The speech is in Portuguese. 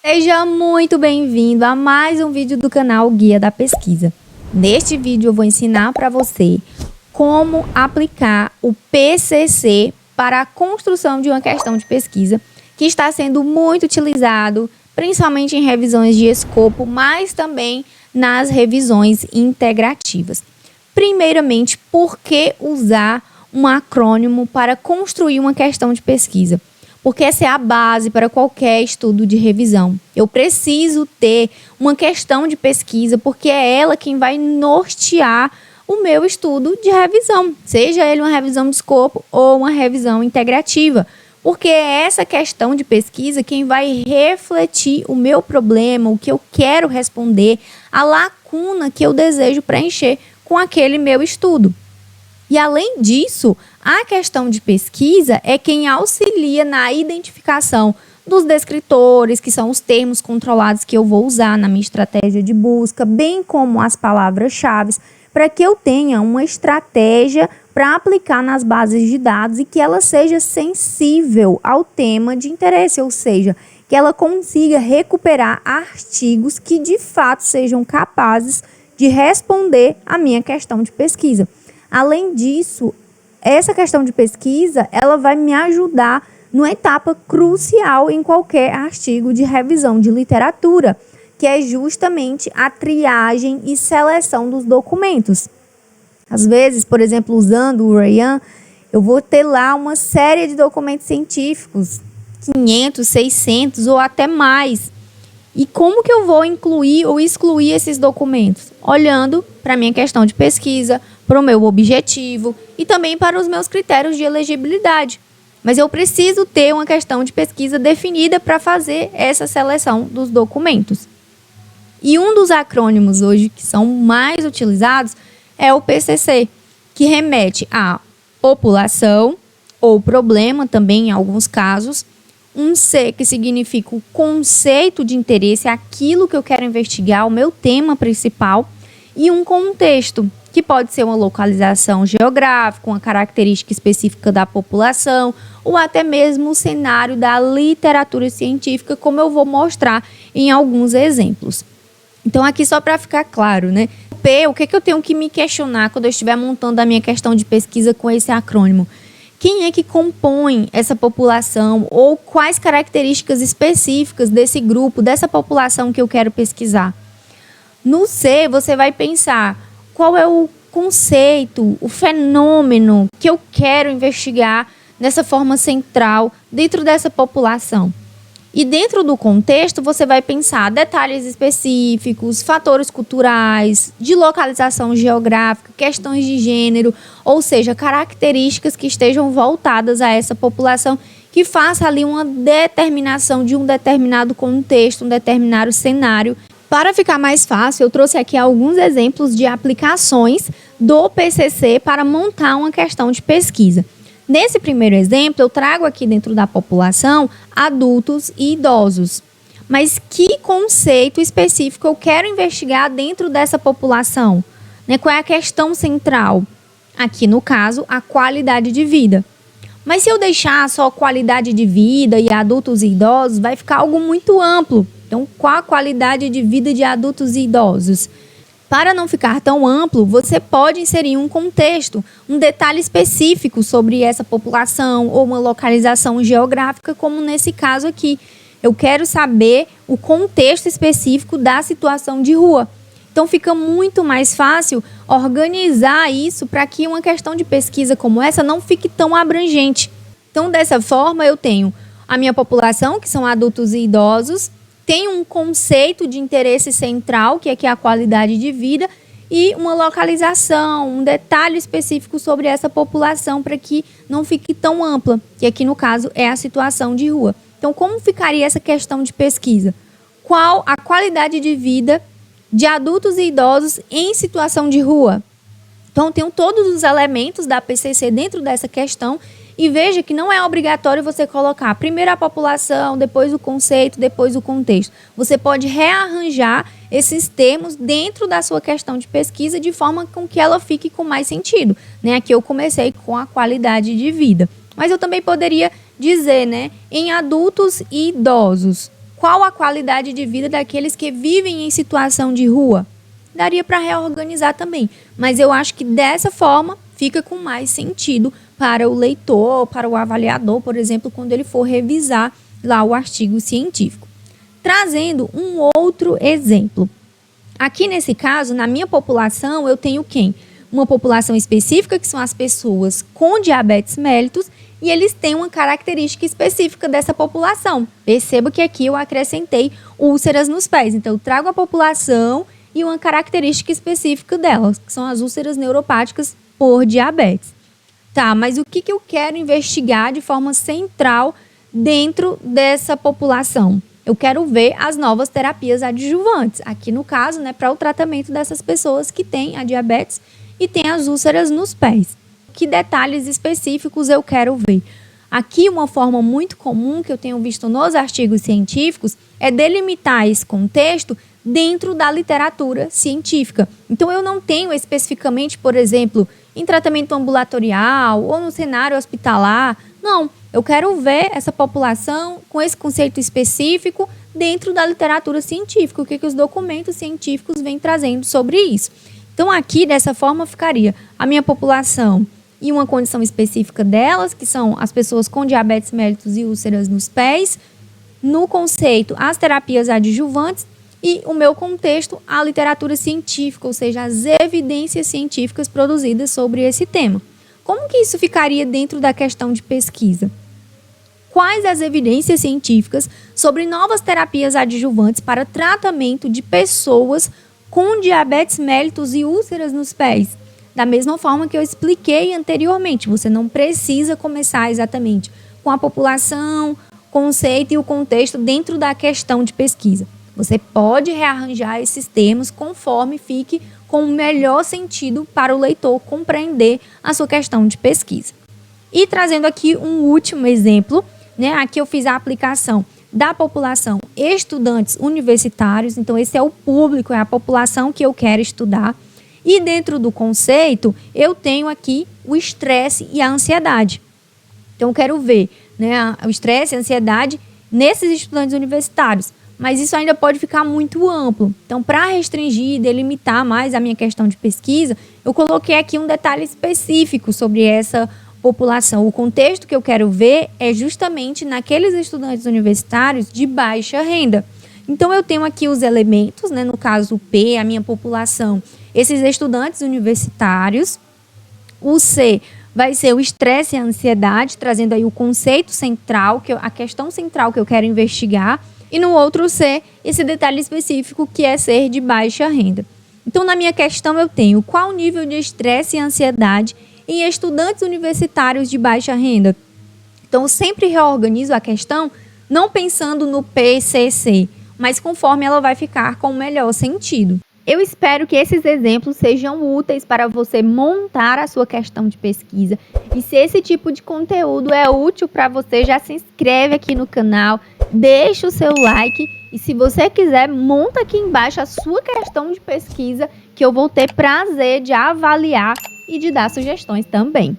Seja muito bem-vindo a mais um vídeo do canal Guia da Pesquisa. Neste vídeo eu vou ensinar para você como aplicar o PCC para a construção de uma questão de pesquisa que está sendo muito utilizado, principalmente em revisões de escopo, mas também nas revisões integrativas. Primeiramente, por que usar um acrônimo para construir uma questão de pesquisa? Porque essa é a base para qualquer estudo de revisão. Eu preciso ter uma questão de pesquisa, porque é ela quem vai nortear o meu estudo de revisão, seja ele uma revisão de escopo ou uma revisão integrativa, porque é essa questão de pesquisa quem vai refletir o meu problema, o que eu quero responder, a lacuna que eu desejo preencher com aquele meu estudo. E além disso, a questão de pesquisa é quem auxilia na identificação dos descritores, que são os termos controlados que eu vou usar na minha estratégia de busca, bem como as palavras-chave, para que eu tenha uma estratégia para aplicar nas bases de dados e que ela seja sensível ao tema de interesse, ou seja, que ela consiga recuperar artigos que de fato sejam capazes de responder à minha questão de pesquisa. Além disso, essa questão de pesquisa, ela vai me ajudar numa etapa crucial em qualquer artigo de revisão de literatura, que é justamente a triagem e seleção dos documentos. Às vezes, por exemplo, usando o Ryan, eu vou ter lá uma série de documentos científicos, 500, 600 ou até mais. E como que eu vou incluir ou excluir esses documentos? Olhando para a minha questão de pesquisa, para o meu objetivo e também para os meus critérios de elegibilidade. Mas eu preciso ter uma questão de pesquisa definida para fazer essa seleção dos documentos. E um dos acrônimos hoje que são mais utilizados é o PCC, que remete a população ou problema também em alguns casos, um C que significa o conceito de interesse, aquilo que eu quero investigar, o meu tema principal, e um contexto, que pode ser uma localização geográfica, uma característica específica da população, ou até mesmo o cenário da literatura científica, como eu vou mostrar em alguns exemplos. Então, aqui só para ficar claro, né? O que eu tenho que me questionar quando eu estiver montando a minha questão de pesquisa com esse acrônimo? Quem é que compõe essa população ou quais características específicas desse grupo, dessa população que eu quero pesquisar? No C, você vai pensar qual é o conceito, o fenômeno que eu quero investigar nessa forma central dentro dessa população. E dentro do contexto, você vai pensar detalhes específicos, fatores culturais, de localização geográfica, questões de gênero, ou seja, características que estejam voltadas a essa população, que faça ali uma determinação de um determinado contexto, um determinado cenário. Para ficar mais fácil, eu trouxe aqui alguns exemplos de aplicações do PCC para montar uma questão de pesquisa. Nesse primeiro exemplo, eu trago aqui dentro da população adultos e idosos. Mas que conceito específico eu quero investigar dentro dessa população? Qual é a questão central? Aqui, no caso, a qualidade de vida. Mas se eu deixar só qualidade de vida e adultos e idosos, vai ficar algo muito amplo. Então, qual a qualidade de vida de adultos e idosos? Para não ficar tão amplo, você pode inserir um contexto, um detalhe específico sobre essa população ou uma localização geográfica, como nesse caso aqui. Eu quero saber o contexto específico da situação de rua. Então, fica muito mais fácil organizar isso para que uma questão de pesquisa como essa não fique tão abrangente. Então, dessa forma, eu tenho a minha população, que são adultos e idosos, tem um conceito de interesse central, que aqui é a qualidade de vida, e uma localização, um detalhe específico sobre essa população para que não fique tão ampla, que aqui no caso é a situação de rua. Então, como ficaria essa questão de pesquisa? Qual a qualidade de vida de adultos e idosos em situação de rua? Então, tenho todos os elementos da PCC dentro dessa questão. E veja que não é obrigatório você colocar primeiro a população, depois o conceito, depois o contexto. Você pode rearranjar esses termos dentro da sua questão de pesquisa de forma com que ela fique com mais sentido. Aqui eu comecei com a qualidade de vida. Mas eu também poderia dizer, em adultos e idosos, Qual a qualidade de vida daqueles que vivem em situação de rua? Daria para reorganizar também, mas eu acho que dessa forma fica com mais sentido para o leitor, para o avaliador, por exemplo, quando ele for revisar lá o artigo científico. Trazendo um outro exemplo. Aqui nesse caso, na minha população, eu tenho quem? Uma população específica, que são as pessoas com diabetes mellitus, e eles têm uma característica específica dessa população. Perceba que aqui eu acrescentei úlceras nos pés. Então, eu trago a população e uma característica específica delas, que são as úlceras neuropáticas por diabetes. Tá, mas o que eu quero investigar de forma central dentro dessa população? Eu quero ver as novas terapias adjuvantes. Aqui no caso, né, para o tratamento dessas pessoas que têm a diabetes e têm as úlceras nos pés. Que detalhes específicos eu quero ver? Aqui, uma forma muito comum que eu tenho visto nos artigos científicos é delimitar esse contexto dentro da literatura científica. Então, eu não tenho especificamente, por exemplo, em tratamento ambulatorial ou no cenário hospitalar. Não, eu quero ver essa população com esse conceito específico dentro da literatura científica, o que os documentos científicos vêm trazendo sobre isso. Então, aqui, dessa forma, ficaria a minha população e uma condição específica delas, que são as pessoas com diabetes mellitus e úlceras nos pés. No conceito, as terapias adjuvantes e o meu contexto, a literatura científica, ou seja, as evidências científicas produzidas sobre esse tema. Como que isso ficaria dentro da questão de pesquisa? Quais as evidências científicas sobre novas terapias adjuvantes para tratamento de pessoas com diabetes mellitus e úlceras nos pés? Da mesma forma que eu expliquei anteriormente, você não precisa começar exatamente com a população, conceito e o contexto dentro da questão de pesquisa. Você pode rearranjar esses termos conforme fique com o melhor sentido para o leitor compreender a sua questão de pesquisa. E trazendo aqui um último exemplo, né? Aqui eu fiz a aplicação da população estudantes universitários, então esse é o público, é a população que eu quero estudar. E dentro do conceito, eu tenho aqui o estresse e a ansiedade. Então, eu quero ver, né, o estresse e a ansiedade nesses estudantes universitários. Mas isso ainda pode ficar muito amplo. Então, para restringir e delimitar mais a minha questão de pesquisa, eu coloquei aqui um detalhe específico sobre essa população. O contexto que eu quero ver é justamente naqueles estudantes universitários de baixa renda. Então, eu tenho aqui os elementos, né, no caso o P, a minha população, esses estudantes universitários. O C vai ser o estresse e a ansiedade, trazendo aí o conceito central, a questão central que eu quero investigar. E no outro C, esse detalhe específico que é ser de baixa renda. Então, na minha questão, eu tenho qual o nível de estresse e ansiedade em estudantes universitários de baixa renda. Então, eu sempre reorganizo a questão não pensando no PCC, mas conforme ela vai ficar com o melhor sentido. Eu espero que esses exemplos sejam úteis para você montar a sua questão de pesquisa. E se esse tipo de conteúdo é útil para você, já se inscreve aqui no canal, deixa o seu like e se você quiser, monta aqui embaixo a sua questão de pesquisa que eu vou ter prazer de avaliar e de dar sugestões também.